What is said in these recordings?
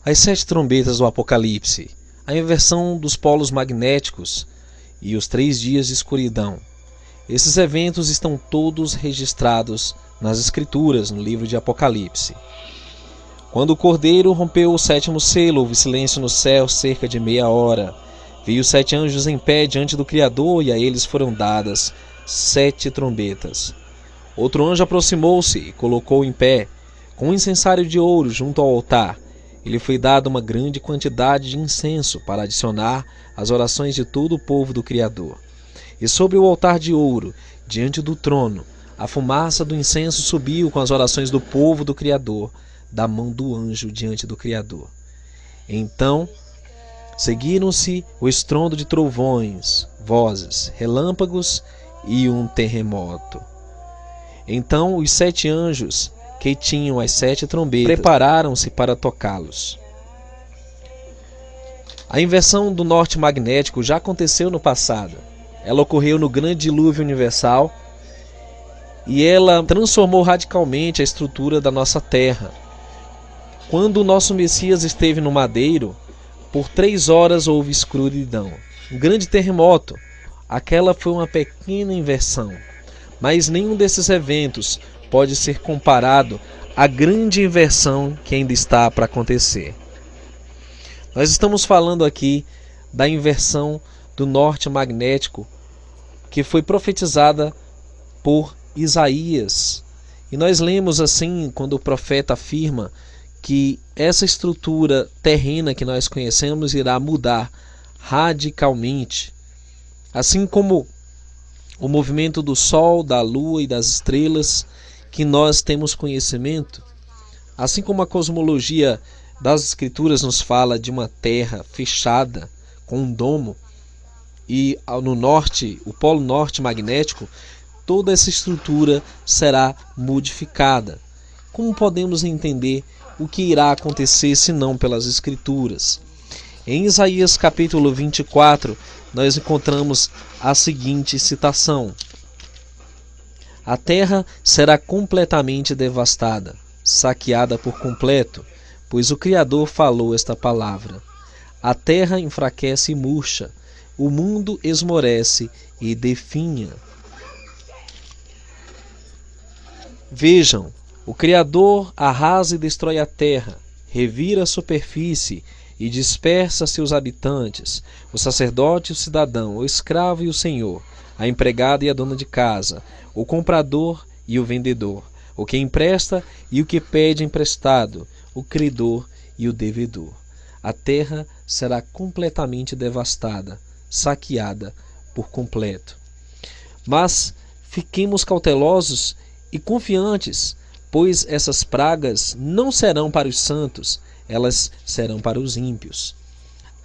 As 7 trombetas do Apocalipse, a inversão dos polos magnéticos e os 3 dias de escuridão. Esses eventos estão todos registrados nas Escrituras, no livro de Apocalipse. Quando o Cordeiro rompeu o 7º selo, houve silêncio no céu cerca de meia hora. Veio os 7 anjos em pé diante do Criador, e a eles foram dadas 7 trombetas. Outro anjo aproximou-se e colocou em pé, com um incensário de ouro junto ao altar. Ele foi dado uma grande quantidade de incenso para adicionar às orações de todo o povo do Criador. E sobre o altar de ouro, diante do trono, a fumaça do incenso subiu com as orações do povo do Criador, da mão do anjo diante do Criador. Então seguiram-se o estrondo de trovões, vozes, relâmpagos e um terremoto. Então os 7 anjos que tinham as 7 trombetas prepararam-se para tocá-los. A inversão do norte magnético já aconteceu no passado. Ela ocorreu no grande dilúvio universal e ela transformou radicalmente a estrutura da nossa Terra. Quando o nosso Messias esteve no madeiro, por 3 horas houve escuridão. Um grande terremoto. Aquela foi uma pequena inversão. Mas nenhum desses eventos pode ser comparado à grande inversão que ainda está para acontecer. Nós estamos falando aqui da inversão do norte magnético que foi profetizada por Isaías. E nós lemos assim, quando o profeta afirma que essa estrutura terrena que nós conhecemos irá mudar radicalmente. Assim como o movimento do Sol, da Lua e das estrelas que nós temos conhecimento, assim como a cosmologia das Escrituras nos fala de uma terra fechada com um domo e no norte, o polo norte magnético, toda essa estrutura será modificada. Como podemos entender o que irá acontecer se não pelas Escrituras? Em Isaías capítulo 24, nós encontramos a seguinte citação: a terra será completamente devastada, saqueada por completo, pois o Criador falou esta palavra. A terra enfraquece e murcha, o mundo esmorece e definha. Vejam, o Criador arrasa e destrói a terra, revira a superfície e dispersa seus habitantes, o sacerdote e o cidadão, o escravo e o senhor, a empregada e a dona de casa, o comprador e o vendedor, o que empresta e o que pede emprestado, o credor e o devedor. A terra será completamente devastada, saqueada por completo. Mas fiquemos cautelosos e confiantes, pois essas pragas não serão para os santos, elas serão para os ímpios.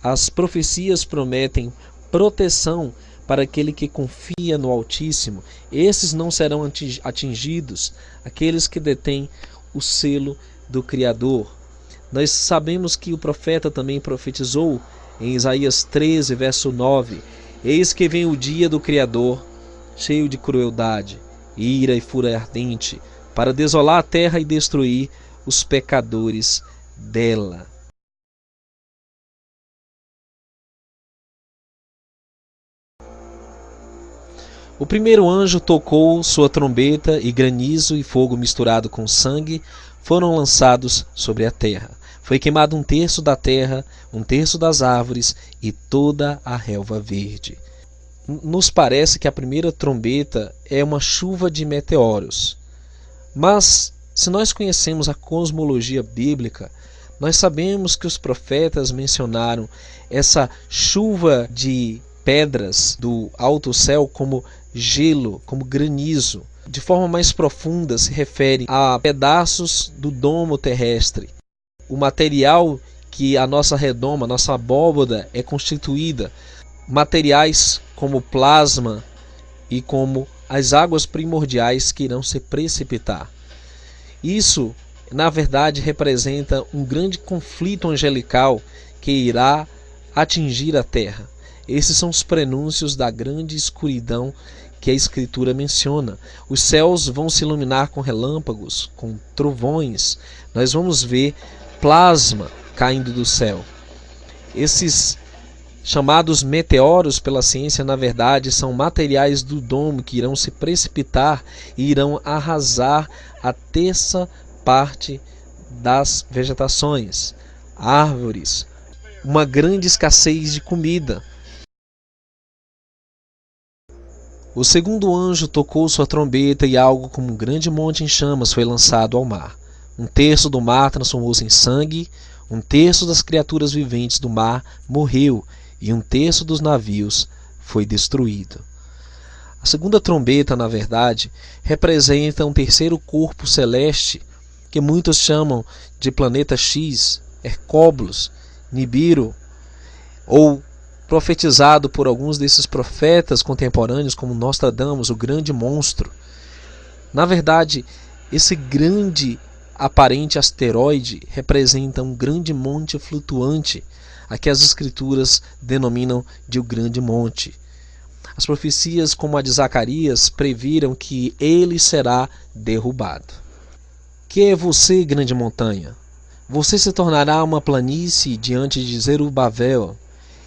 As profecias prometem proteção para aquele que confia no Altíssimo. Esses não serão atingidos, aqueles que detêm o selo do Criador. Nós sabemos que o profeta também profetizou em Isaías 13, verso 9: eis que vem o dia do Criador, cheio de crueldade, ira e fúria ardente, para desolar a terra e destruir os pecadores dela. O primeiro anjo tocou sua trombeta, e granizo e fogo misturado com sangue foram lançados sobre a terra. Foi queimado 1/3 da terra, 1/3 das árvores e toda a relva verde. Nos parece que a primeira trombeta é uma chuva de meteoros. Mas, se nós conhecemos a cosmologia bíblica, nós sabemos que os profetas mencionaram essa chuva de pedras do alto céu como gelo, como granizo. De forma mais profunda se refere a pedaços do domo terrestre. O material que a nossa redoma, a nossa abóbada é constituída, materiais como plasma e como as águas primordiais que irão se precipitar. Isso, na verdade, representa um grande conflito angelical que irá atingir a terra. Esses são os prenúncios da grande escuridão que a Escritura menciona. Os céus vão se iluminar com relâmpagos, com trovões. Nós vamos ver plasma caindo do céu. Esses chamados meteoros pela ciência, na verdade, são materiais do domo que irão se precipitar e irão arrasar a terça parte das vegetações, árvores, uma grande escassez de comida. O segundo anjo tocou sua trombeta e algo como um grande monte em chamas foi lançado ao mar. Um terço do mar transformou-se em sangue, um terço das criaturas viventes do mar morreu e um terço dos navios foi destruído. A segunda trombeta, na verdade, representa um terceiro corpo celeste que muitos chamam de planeta X, Hercóbulos, Nibiru, ou profetizado por alguns desses profetas contemporâneos como Nostradamus, o grande monstro. Na verdade, esse grande aparente asteroide representa um grande monte flutuante, a que as escrituras denominam de o grande monte. As profecias, como a de Zacarias, previram que ele será derrubado. Que é você, grande montanha? Você se tornará uma planície diante de Zerubabel,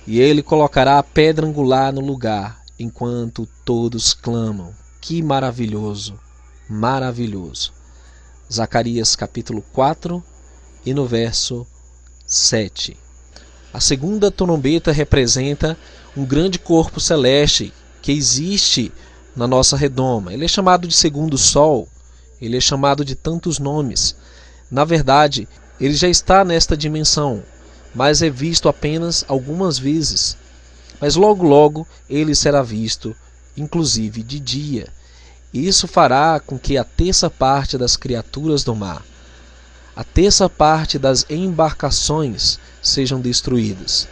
e ele colocará a pedra angular no lugar, enquanto todos clamam. Que maravilhoso, maravilhoso. Zacarias capítulo 4 e no verso 7. A segunda trombeta representa um grande corpo celeste que existe na nossa redoma. Ele é chamado de segundo sol, ele é chamado de tantos nomes. Na verdade, ele já está nesta dimensão, mas é visto apenas algumas vezes. Mas logo logo ele será visto, inclusive de dia. E isso fará com que a terça parte das criaturas do mar, a terça parte das embarcações sejam destruídas.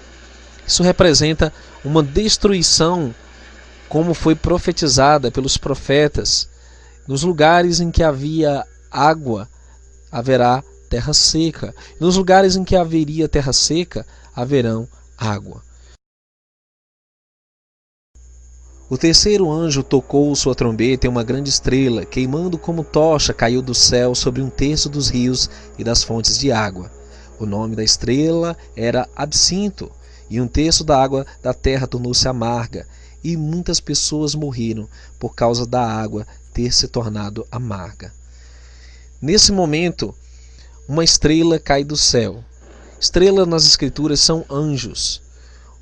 Isso representa uma destruição como foi profetizada pelos profetas. Nos lugares em que havia água, haverá terra seca. Nos lugares em que haveria terra seca, haverão água. O terceiro anjo tocou sua trombeta e uma grande estrela, queimando como tocha, caiu do céu sobre um terço dos rios e das fontes de água. O nome da estrela era Absinto, e um terço da água da terra tornou-se amarga, e muitas pessoas morreram por causa da água ter se tornado amarga. Nesse momento, uma estrela cai do céu. Estrelas nas escrituras são anjos.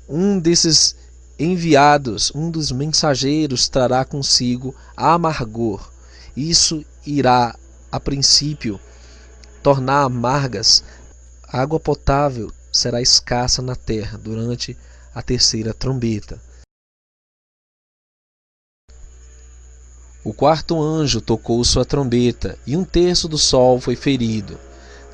Um desses enviados, um dos mensageiros, trará consigo amargor. Isso irá, a princípio, tornar amargas. A água potável será escassa na terra durante a terceira trombeta. O quarto anjo tocou sua trombeta, e um terço do sol foi ferido.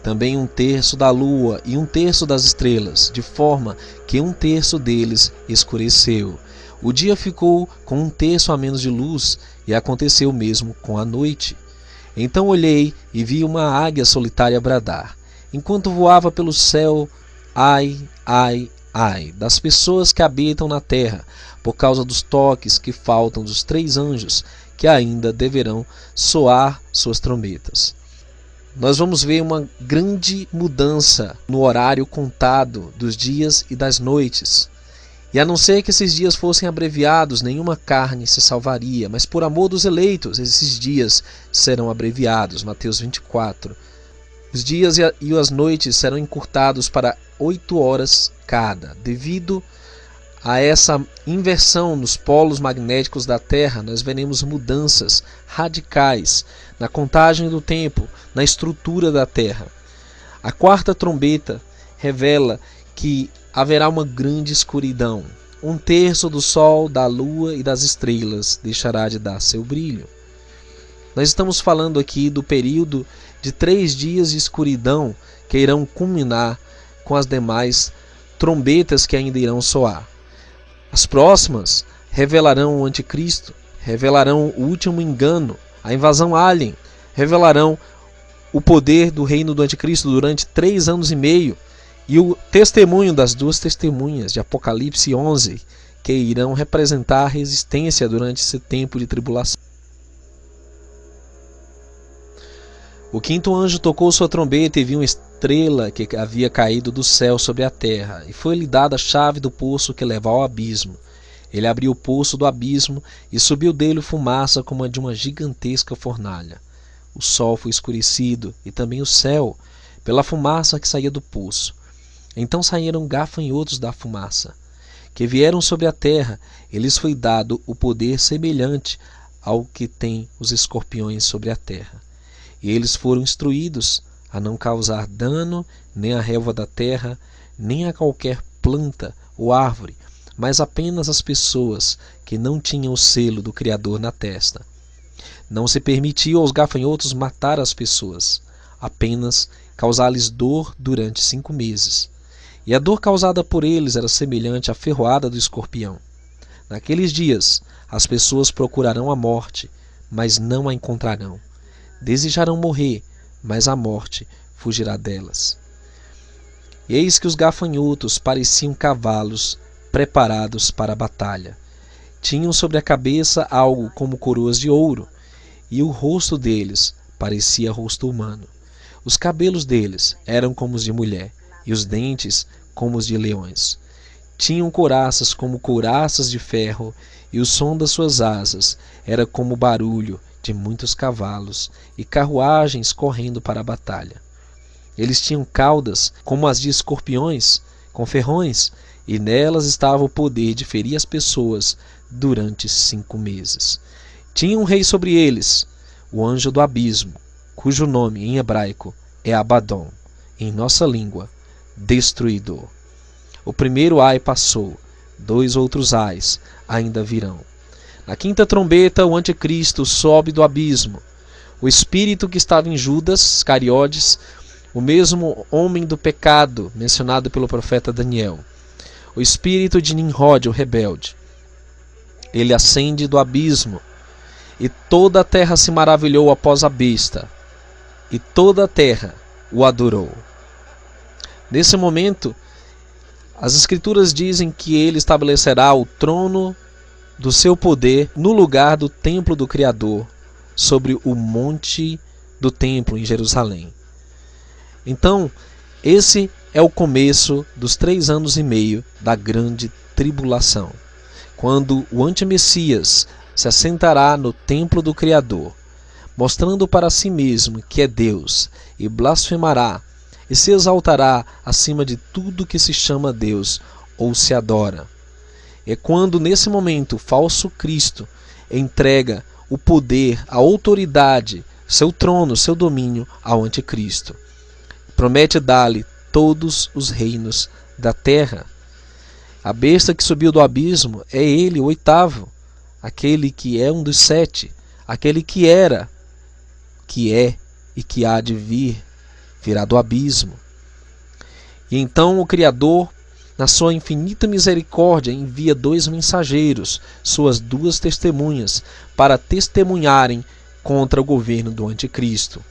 Também um terço da lua e um terço das estrelas, de forma que um terço deles escureceu. O dia ficou com um terço a menos de luz, e aconteceu o mesmo com a noite. Então olhei e vi uma águia solitária bradar, enquanto voava pelo céu: ai, ai, ai, das pessoas que habitam na terra, por causa dos toques que faltam dos três anjos, que ainda deverão soar suas trombetas. Nós vamos ver uma grande mudança no horário contado dos dias e das noites. E a não ser que esses dias fossem abreviados, nenhuma carne se salvaria, mas por amor dos eleitos, esses dias serão abreviados. Mateus 24. Os dias e as noites serão encurtados para 8 horas cada. Devido a essa inversão nos polos magnéticos da Terra, nós veremos mudanças radicais na contagem do tempo, na estrutura da Terra. A quarta trombeta revela que haverá uma grande escuridão. Um terço do sol, da lua e das estrelas deixará de dar seu brilho. Nós estamos falando aqui do período de 3 dias de escuridão que irão culminar com as demais trombetas que ainda irão soar. As próximas revelarão o anticristo, revelarão o último engano, a invasão alien, revelarão o poder do reino do anticristo durante 3 anos e meio e o testemunho das 2 testemunhas de Apocalipse 11, que irão representar a resistência durante esse tempo de tribulação. O quinto anjo tocou sua trombeta e viu estrela que havia caído do céu sobre a terra, e foi-lhe dada a chave do poço que leva ao abismo. Ele abriu o poço do abismo e subiu dele fumaça como a de uma gigantesca fornalha. O sol foi escurecido e também o céu, pela fumaça que saía do poço. Então saíram gafanhotos da fumaça, que vieram sobre a terra, e lhes foi dado o poder semelhante ao que têm os escorpiões sobre a terra. E eles foram instruídos a não causar dano nem à relva da terra, nem a qualquer planta ou árvore, mas apenas às pessoas que não tinham o selo do Criador na testa. Não se permitiu aos gafanhotos matar as pessoas, apenas causar-lhes dor durante 5 meses. E a dor causada por eles era semelhante à ferroada do escorpião. Naqueles dias, as pessoas procurarão a morte, mas não a encontrarão. Desejarão morrer, mas a morte fugirá delas. E eis que os gafanhotos pareciam cavalos preparados para a batalha. Tinham sobre a cabeça algo como coroas de ouro, e o rosto deles parecia rosto humano. Os cabelos deles eram como os de mulher, e os dentes como os de leões. Tinham couraças como couraças de ferro, e o som das suas asas era como o barulho de muitos cavalos e carruagens correndo para a batalha. Eles tinham caudas como as de escorpiões, com ferrões, e nelas estava o poder de ferir as pessoas durante 5 meses. Tinha um rei sobre eles, o anjo do abismo, cujo nome em hebraico é Abaddon, em nossa língua, Destruidor. O primeiro ai passou, 2 outros ais ainda virão. Na 5ª trombeta, o anticristo sobe do abismo. O espírito que estava em Judas Iscariotes, o mesmo homem do pecado mencionado pelo profeta Daniel. O espírito de Nimrod, o rebelde. Ele ascende do abismo, e toda a terra se maravilhou após a besta, e toda a terra o adorou. Nesse momento, as escrituras dizem que ele estabelecerá o trono do seu poder no lugar do templo do Criador, sobre o monte do templo em Jerusalém. Então, esse é o começo dos 3 anos e meio da grande tribulação, quando o antimessias se assentará no templo do Criador, mostrando para si mesmo que é Deus, e blasfemará e se exaltará acima de tudo que se chama Deus ou se adora. É quando nesse momento o falso Cristo entrega o poder, a autoridade, seu trono, seu domínio ao anticristo. Promete dar-lhe todos os reinos da terra. A besta que subiu do abismo é ele, o 8º, aquele que é um dos 7, aquele que era, que é e que há de vir, virá do abismo. E então o Criador, na sua infinita misericórdia, envia 2 mensageiros, suas 2 testemunhas, para testemunharem contra o governo do anticristo.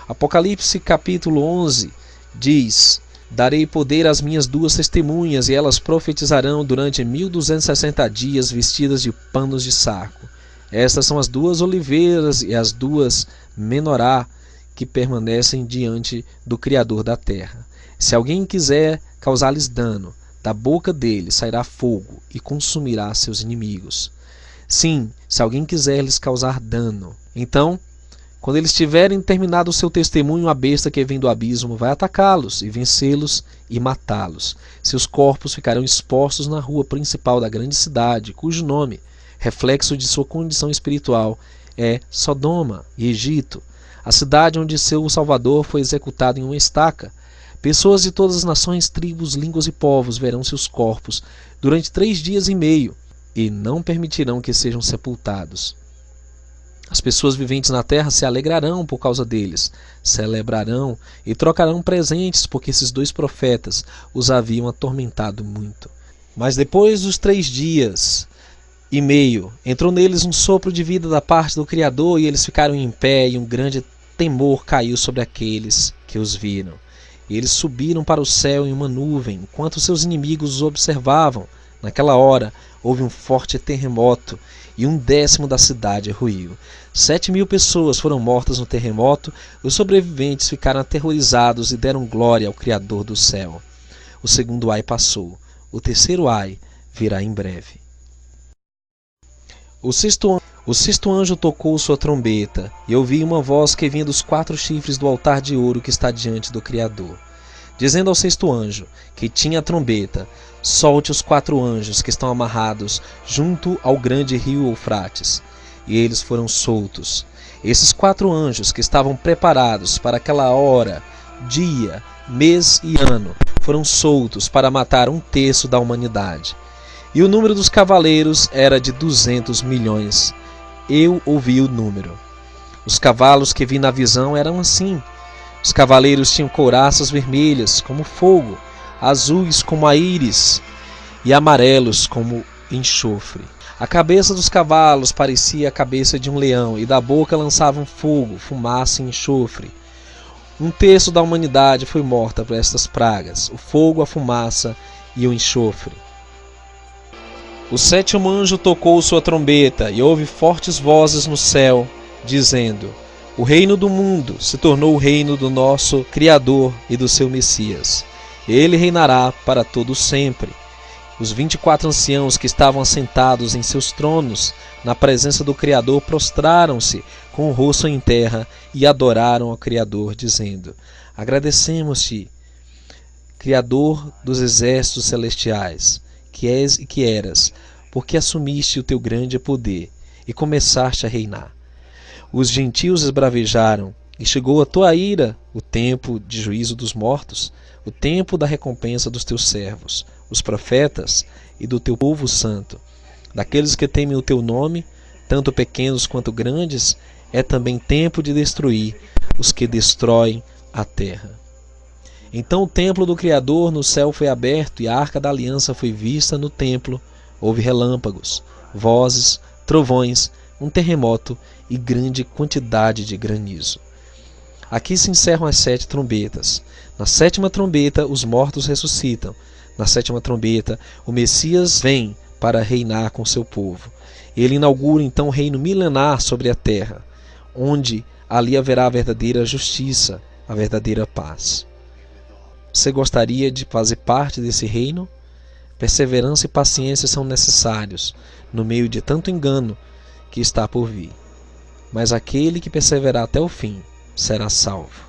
Apocalipse capítulo 11 diz: darei poder às minhas 2 testemunhas, e elas profetizarão durante 1260 dias, vestidas de panos de saco. Estas são as 2 oliveiras e as 2 menorá, que permanecem diante do Criador da terra. Se alguém quiser causar-lhes dano, da boca deles sairá fogo e consumirá seus inimigos. Sim, se alguém quiser lhes causar dano. Então, quando eles tiverem terminado o seu testemunho, a besta que vem do abismo vai atacá-los e vencê-los e matá-los. Seus corpos ficarão expostos na rua principal da grande cidade, cujo nome, reflexo de sua condição espiritual, é Sodoma e Egito, a cidade onde seu Salvador foi executado em uma estaca. Pessoas de todas as nações, tribos, línguas e povos verão seus corpos durante 3 dias e meio e não permitirão que sejam sepultados. As pessoas viventes na terra se alegrarão por causa deles, celebrarão e trocarão presentes, porque esses 2 profetas os haviam atormentado muito. Mas depois dos 3 dias e meio, entrou neles um sopro de vida da parte do Criador, e eles ficaram em pé, e um grande temor caiu sobre aqueles que os viram. E eles subiram para o céu em uma nuvem, enquanto seus inimigos os observavam. Naquela hora houve um forte terremoto, e 1/10 da cidade ruiu. 7.000 pessoas foram mortas no terremoto. Os sobreviventes ficaram aterrorizados e deram glória ao Criador do céu. O segundo ai passou. O terceiro ai virá em breve. O sexto anjo tocou sua trombeta, e ouvi uma voz que vinha dos 4 chifres do altar de ouro que está diante do Criador, dizendo ao sexto anjo, que tinha a trombeta: solte os 4 anjos que estão amarrados junto ao grande rio Eufrates. E eles foram soltos. Esses 4 anjos que estavam preparados para aquela hora, dia, mês e ano, foram soltos para matar 1/3 da humanidade. E o número dos cavaleiros era de 200 milhões. Eu ouvi o número. Os cavalos que vi na visão eram assim. Os cavaleiros tinham couraças vermelhas como fogo, azuis como a íris e amarelos como enxofre. A cabeça dos cavalos parecia a cabeça de um leão, e da boca lançavam fogo, fumaça e enxofre. 1/3 da humanidade foi morta por estas pragas: o fogo, a fumaça e o enxofre. O sétimo anjo tocou sua trombeta, e houve fortes vozes no céu, dizendo: o reino do mundo se tornou o reino do nosso Criador e do seu Messias. Ele reinará para todo sempre. Os 24 anciãos que estavam assentados em seus tronos, na presença do Criador, prostraram-se com o rosto em terra e adoraram ao Criador, dizendo: agradecemos-te, Criador dos exércitos celestiais, que és e que eras, porque assumiste o teu grande poder e começaste a reinar. Os gentios esbravejaram, e chegou a tua ira o tempo de juízo dos mortos, o tempo da recompensa dos teus servos, os profetas, e do teu povo santo. Daqueles que temem o teu nome, tanto pequenos quanto grandes, é também tempo de destruir os que destroem a terra. Então o templo do Criador no céu foi aberto, e a arca da aliança foi vista no templo. Houve relâmpagos, vozes, trovões, um terremoto e grande quantidade de granizo. Aqui se encerram as 7 trombetas. Na 7ª trombeta, os mortos ressuscitam. Na 7ª trombeta, o Messias vem para reinar com seu povo. Ele inaugura então um reino milenar sobre a terra, onde ali haverá a verdadeira justiça, a verdadeira paz. Você gostaria de fazer parte desse reino? Perseverança e paciência são necessários no meio de tanto engano que está por vir. Mas aquele que perseverar até o fim será salvo.